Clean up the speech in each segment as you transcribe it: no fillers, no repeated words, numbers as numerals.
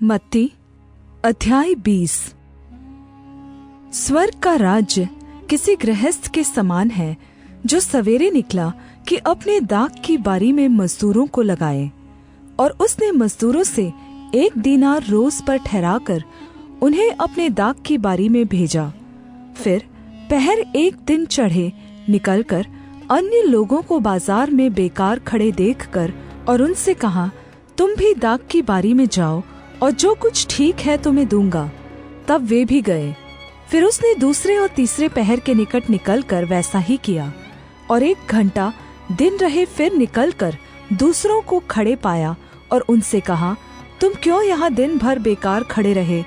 मत्ती अध्याय 20। स्वर्ग का राज्य किसी गृहस्थ के समान है जो सवेरे निकला कि अपने दाख की बारी में मजदूरों को लगाए, और उसने मजदूरों से 1 दीनार रोज पर ठहराकर उन्हें अपने दाख की बारी में भेजा। फिर पहर 1 दिन चढ़े निकलकर अन्य लोगों को बाजार में बेकार खड़े देखकर और उनसे कहा, तुम भी दाख की बारी में जाओ और जो कुछ ठीक है तुम्हें दूंगा। तब वे भी गए। फिर उसने दूसरे और तीसरे पहर के निकट निकलकर वैसा ही किया, और 1 घंटा दिन रहे फिर निकलकर दूसरों को खड़े पाया और उनसे कहा, तुम क्यों यहाँ दिन भर बेकार खड़े रहे?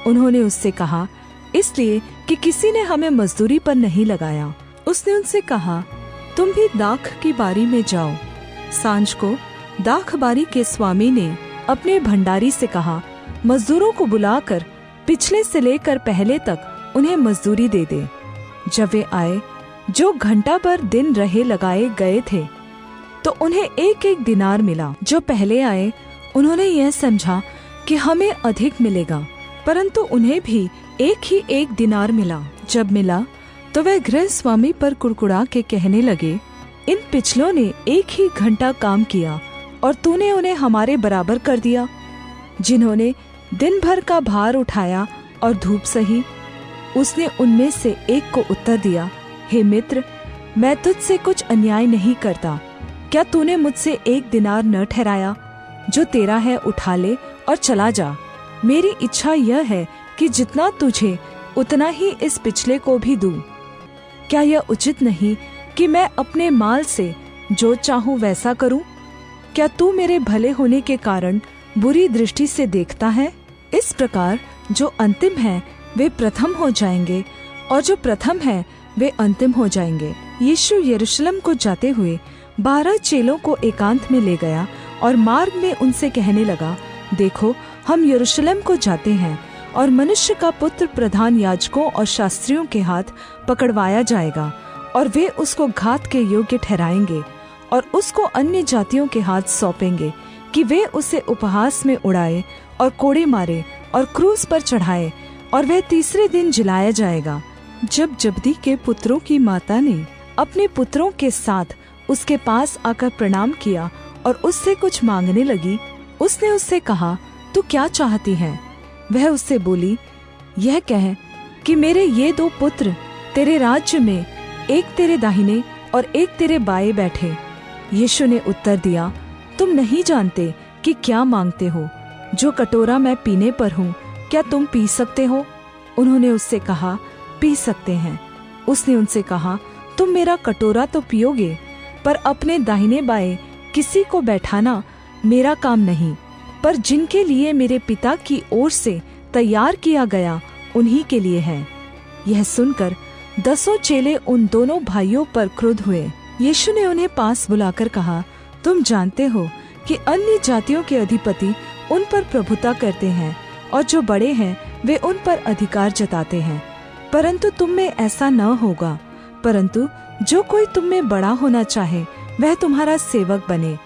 उन्होंने उससे कहा, इसलिए कि किसी ने हमें मजदूरी पर नहीं लगाया। उसने उनसे कहा, तुम भी दाख की बारी में जाओ। सांझ को दाख बारी के स्वामी ने अपने भंडारी से कहा, मजदूरों को बुलाकर पिछले से लेकर पहले तक उन्हें मजदूरी दे दे। जब वे आए जो घंटा भर दिन रहे लगाए गए थे, तो उन्हें 1-1 दिनार मिला। जो पहले आए उन्होंने यह समझा कि हमें अधिक मिलेगा, परंतु उन्हें भी 1 दिनार मिला। जब मिला तो वे गृह स्वामी पर कुड़कुड़ा के कहने लगे, इन पिछलों ने 1 ही घंटा काम किया और तूने उन्हें हमारे बराबर कर दिया, जिन्होंने दिन भर का भार उठाया और धूप सही। उसने उनमें से एक को उत्तर दिया, हे मित्र, मैं तुझसे कुछ अन्याय नहीं करता। क्या तूने मुझसे 1 दिनार न ठहराया? जो तेरा है उठा ले और चला जा। मेरी इच्छा यह है कि जितना तुझे उतना ही इस पिछले को भी दूं। क्या यह उचित नहीं कि मैं अपने माल से जो चाहूं वैसा करूं? क्या तू मेरे भले होने के कारण बुरी दृष्टि से देखता है? इस प्रकार जो अंतिम है वे प्रथम हो जाएंगे, और जो प्रथम है वे अंतिम हो जाएंगे। यीशु यरूशलेम को जाते हुए 12 चेलों को एकांत में ले गया और मार्ग में उनसे कहने लगा, देखो, हम यरूशलेम को जाते हैं, और मनुष्य का पुत्र प्रधान याजकों और शास्त्रियों के हाथ पकड़वाया जाएगा, और वे उसको घात के योग्य ठहराएंगे और उसको अन्य जातियों के हाथ सौंपेंगे कि वे उसे उपहास में उड़ाए और कोड़े मारे और क्रूस पर चढ़ाए, और वह तीसरे दिन जिलाया जाएगा। जब जब्दी के पुत्रों की माता ने अपने पुत्रों के साथ उसके पास आकर प्रणाम किया और उससे कुछ मांगने लगी, उसने उससे कहा, तू क्या चाहती है? वह उससे बोली, यह कह कि मेरे ये 2 पुत्र तेरे राज्य में, एक तेरे दाहिने और एक तेरे बाएं बैठे। यीशु ने उत्तर दिया, तुम नहीं जानते कि क्या मांगते हो। जो कटोरा मैं पीने पर हूँ, क्या तुम पी सकते हो? उन्होंने उससे कहा, पी सकते हैं। उसने उनसे कहा, तुम मेरा कटोरा तो पियोगे, पर अपने दाहिने बाएं किसी को बैठाना मेरा काम नहीं, पर जिनके लिए मेरे पिता की ओर से तैयार किया गया उन्हीं के लिए है। यह सुनकर 10 चेले उन दोनों भाइयों पर क्रुद्ध हुए। यीशु ने उन्हें पास बुलाकर कहा, तुम जानते हो कि अन्य जातियों के अधिपति उन पर प्रभुता करते हैं, और जो बड़े हैं वे उन पर अधिकार जताते हैं। परंतु तुम में ऐसा न होगा, परंतु जो कोई तुम में बड़ा होना चाहे वह तुम्हारा सेवक बने,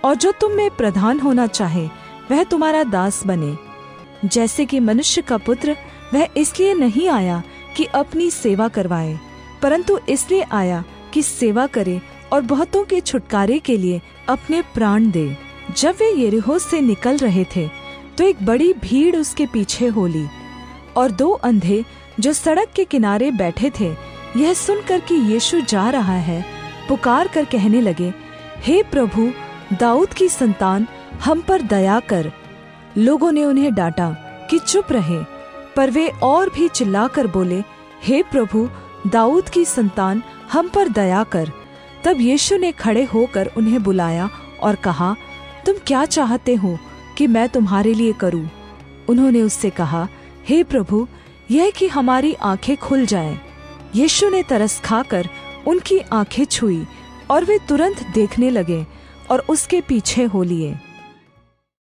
और जो तुम में प्रधान होना चाहे वह तुम्हारा दास बने। जैसे कि मनुष्य का पुत्र वह इसलिए नहीं आया कि अपनी सेवा करवाए, परंतु इसलिए आया कि सेवा करे और बहुतों के छुटकारे के लिए अपने प्राण दे। जब वे यरीहो से निकल रहे थे तो एक बड़ी भीड़ उसके पीछे हो ली, और 2 अंधे जो सड़क के किनारे बैठे थे यह सुनकर कि यीशु जा रहा है, पुकार कर कहने लगे, हे प्रभु, दाऊद की संतान, हम पर दया कर। लोगों ने उन्हें डांटा कि चुप रहे, पर वे और भी चिल्लाकर बोले, हे प्रभु, दाऊद की संतान, हम पर दया कर। तब यीशु ने खड़े होकर उन्हें बुलाया और कहा, तुम क्या चाहते हो कि मैं तुम्हारे लिए करूं? उन्होंने उससे कहा, हे प्रभु, यह कि हमारी आंखें खुल जाएं। यीशु ने तरस खाकर उनकी आंखें छुई, और वे तुरंत देखने लगे और उसके पीछे हो लिए।